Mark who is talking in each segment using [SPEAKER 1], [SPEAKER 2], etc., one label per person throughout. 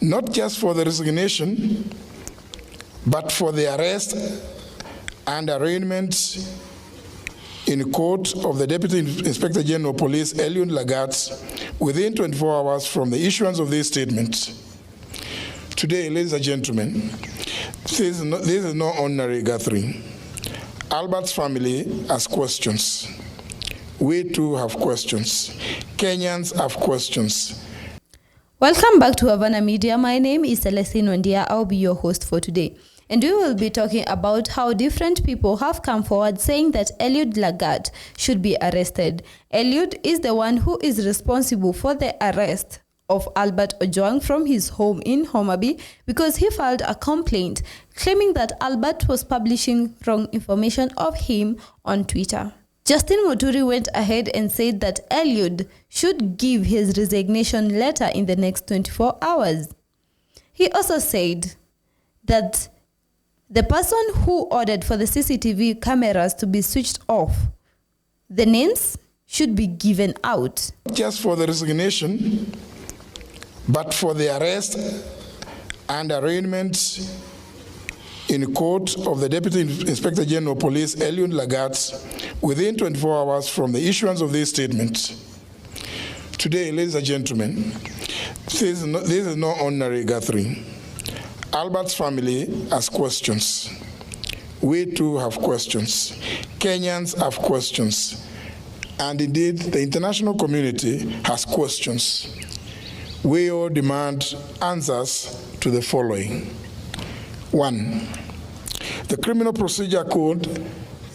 [SPEAKER 1] not just for the resignation, but for the arrest and arraignment in court of the Deputy Inspector General of Police, Eliud Lagat, within 24 hours from the issuance of this statement. Today, ladies and gentlemen, this is no ordinary gathering. Albert's family has questions. We too have questions. Kenyans have questions.
[SPEAKER 2] Welcome back to Havana Media. My name is Celestine Wandia. I'll be your host for today. And we will be talking about how different people have come forward saying that Eliud Lagat should be arrested. Eliud is the one who is responsible for the arrest of Albert Ojwang from his home in Homa Bay because he filed a complaint claiming that Albert was publishing wrong information of him on Twitter. Justin Muturi went ahead and said that Eliud should give his resignation letter in the next 24 hours. He also said that the person who ordered for the CCTV cameras to be switched off, the names should be given out.
[SPEAKER 1] Just for the resignation, but for the arrest and arraignment in court of the Deputy Inspector General of Police, Eliud Lagat, within 24 hours from the issuance of this statement. Today, ladies and gentlemen, this is no ordinary gathering. Albert's family has questions. We too have questions. Kenyans have questions. And indeed, the international community has questions. We all demand answers to the following. 1. The Criminal Procedure Code,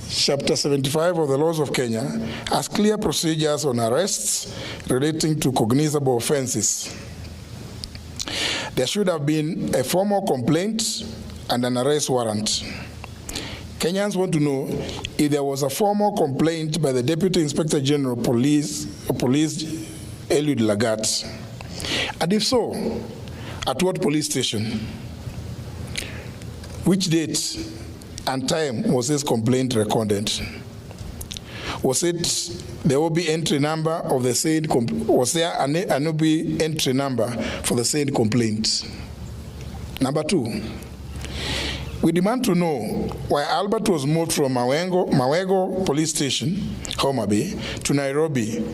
[SPEAKER 1] Chapter 75 of the Laws of Kenya, has clear procedures on arrests relating to cognizable offenses. There should have been a formal complaint and an arrest warrant. Kenyans want to know if there was a formal complaint by the Deputy Inspector General of Police Eliud Lagat. And if so, at what police station? Which date and time was this complaint recorded? Was it the OB entry number of the said was there an OB entry number for the said complaint? Number 2, we demand to know why Albert was moved from Mawego Police Station, Homa Bay, to Nairobi,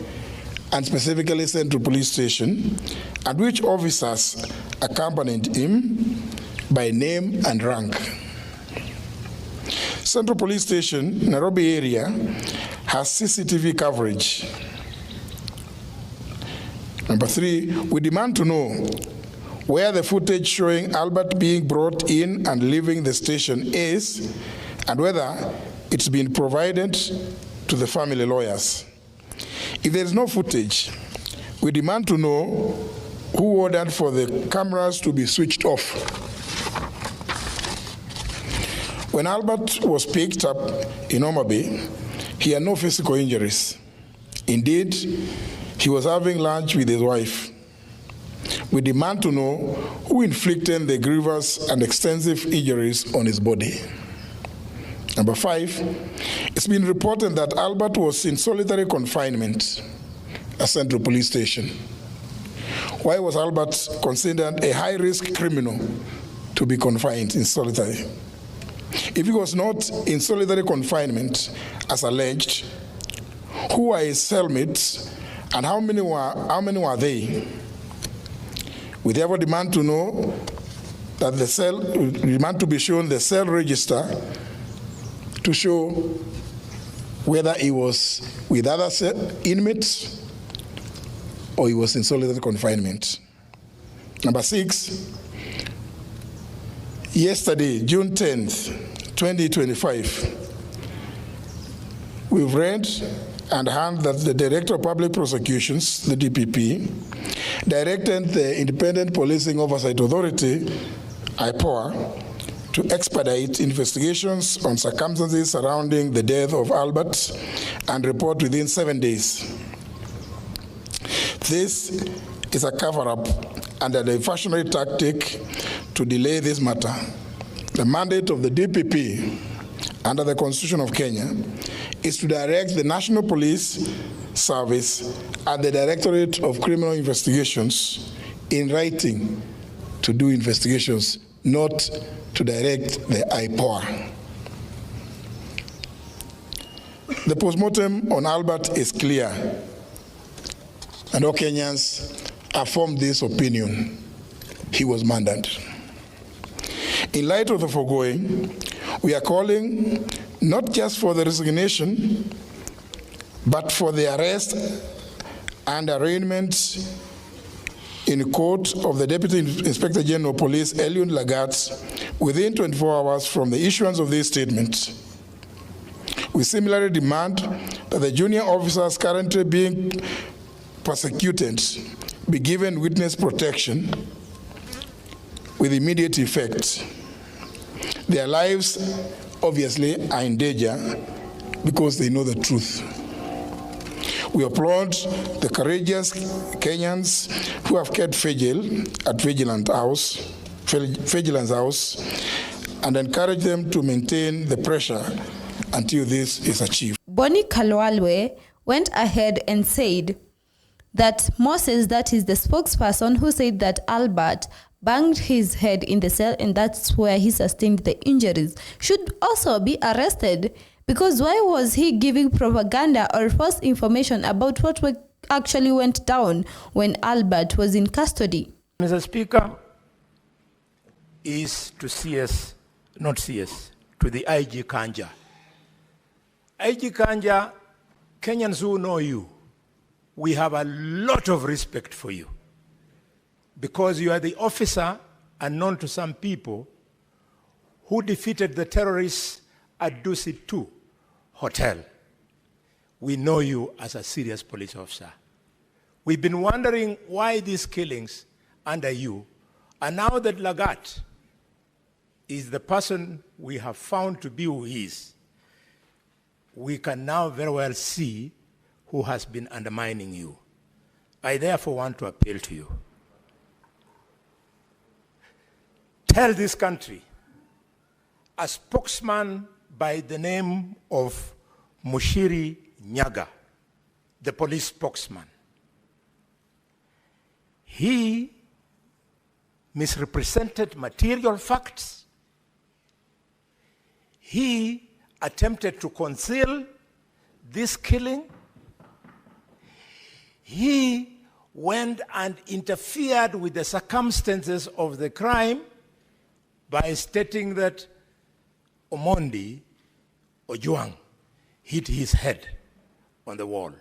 [SPEAKER 1] and specifically Central Police Station, and which officers accompanied him by name and rank. Central Police Station, Nairobi area, has CCTV coverage. Number 3, we demand to know where the footage showing Albert being brought in and leaving the station is, and whether it's been provided to the family lawyers. If there is no footage, we demand to know who ordered for the cameras to be switched off. When Albert was picked up in Homa Bay, he had no physical injuries. Indeed, he was having lunch with his wife. We demand to know who inflicted the grievous and extensive injuries on his body. Number 5, it's been reported that Albert was in solitary confinement at Central Police Station. Why was Albert considered a high-risk criminal to be confined in solitary? If he was not in solitary confinement, as alleged, who are his cellmates and how many were they? We therefore demand to know that demand to be shown the cell register to show whether he was with other inmates or he was in solitary confinement. Number 6, yesterday, June 10th, 2025, we've read and heard that the Director of Public Prosecutions, the DPP, directed the Independent Policing Oversight Authority, IPOA, to expedite investigations on circumstances surrounding the death of Albert and report within 7 days. This is a cover-up and a diversionary tactic to delay this matter. The mandate of the DPP under the Constitution of Kenya is to direct the National Police Service and the Directorate of Criminal Investigations in writing to do investigations, not to direct the IPOA. The postmortem on Albert is clear, and all Kenyans have formed this opinion. He was murdered. In light of the foregoing, we are calling not just for the resignation, but for the arrest and arraignment in court of the Deputy Inspector General of Police, Eliud Lagat, within 24 hours from the issuance of this statement. We similarly demand that the junior officers currently being persecuted be given witness protection with immediate effect. Their lives, obviously, are in danger because they know the truth. We applaud the courageous Kenyans who have kept vigil at Vigilance House and encourage them to maintain the pressure until this is achieved.
[SPEAKER 2] Bonnie Kalwalwe went ahead and said that Moses, that is the spokesperson who said that Albert banged his head in the cell and that's where he sustained the injuries, should also be arrested, because why was he giving propaganda or false information about what actually went down when Albert was in custody?
[SPEAKER 3] Mr. Speaker, is to CS, not CS, to the IG Kanja. IG Kanja, Kenyans who know you, we have a lot of respect for you because you are the officer, unknown to some people, who defeated the terrorists at Dusit 2 Hotel. We know you as a serious police officer. We've been wondering why these killings under you, and now that Lagat is the person we have found to be who he is, we can now very well see who has been undermining you. I therefore want to appeal to you. Tell this country, a spokesman by the name of Mushiri Nyaga, the police spokesman, he misrepresented material facts. He attempted to conceal this killing. He went and interfered with the circumstances of the crime by stating that Omondi Ojwang hit his head on the wall.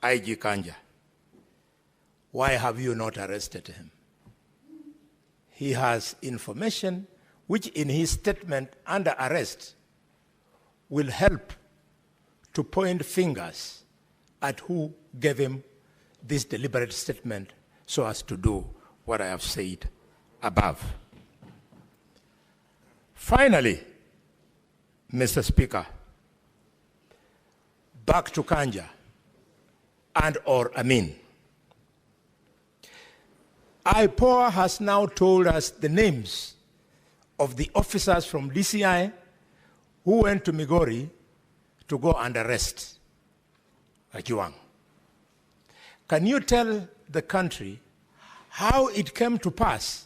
[SPEAKER 3] IG Kanja, why have you not arrested him? He has information which in his statement under arrest will help to point fingers at who gave him this deliberate statement so as to do what I have said above. Finally, Mr. Speaker, back to Kanja and or Amin. IPOA has now told us the names of the officers from DCI who went to Migori to go and arrest Ojwang. Can you tell the country how it came to pass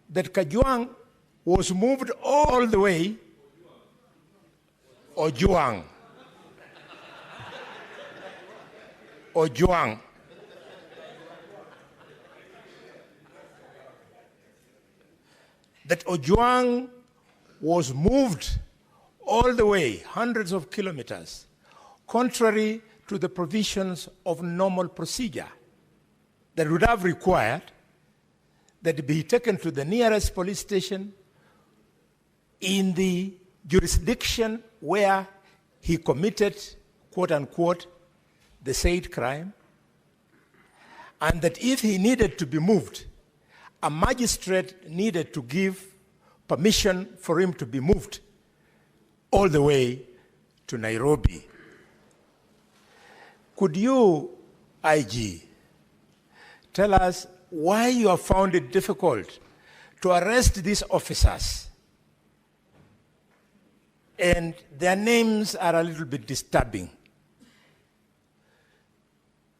[SPEAKER 3] that Ojwang was moved all the way, Ojwang, that Ojwang was moved all the way, hundreds of kilometers, contrary to the provisions of normal procedure that would have required that he be taken to the nearest police station in the jurisdiction where he committed, quote unquote, the said crime, and that if he needed to be moved, a magistrate needed to give permission for him to be moved all the way to Nairobi. Could you, IG, tell us why you have found it difficult to arrest these officers? And their names are a little bit disturbing.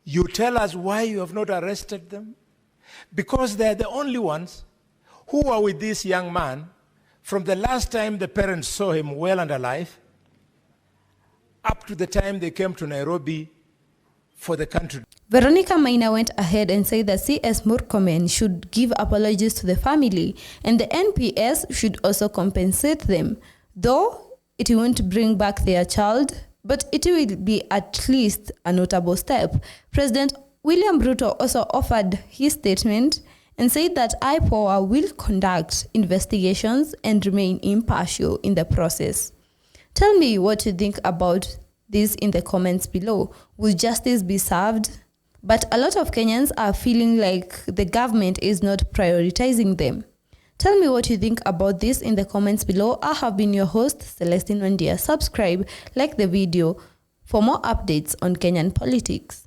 [SPEAKER 3] You tell us why you have not arrested them. because they're the only ones who were with this young man from the last time the parents saw him well and alive up to the time they came to Nairobi for the country.
[SPEAKER 2] Veronica Maina went ahead and said that CS Murkomen should give apologies to the family and the NPS should also compensate them, though it won't bring back their child, but it will be at least a notable step. President William Ruto also offered his statement and said that IPOA will conduct investigations and remain impartial in the process. Tell me what you think about this in the comments below. Will justice be served? But a lot of Kenyans are feeling like the government is not prioritizing them. Tell me what you think about this in the comments below. I have been your host, Celestine Wandia. Subscribe, like the video for more updates on Kenyan politics.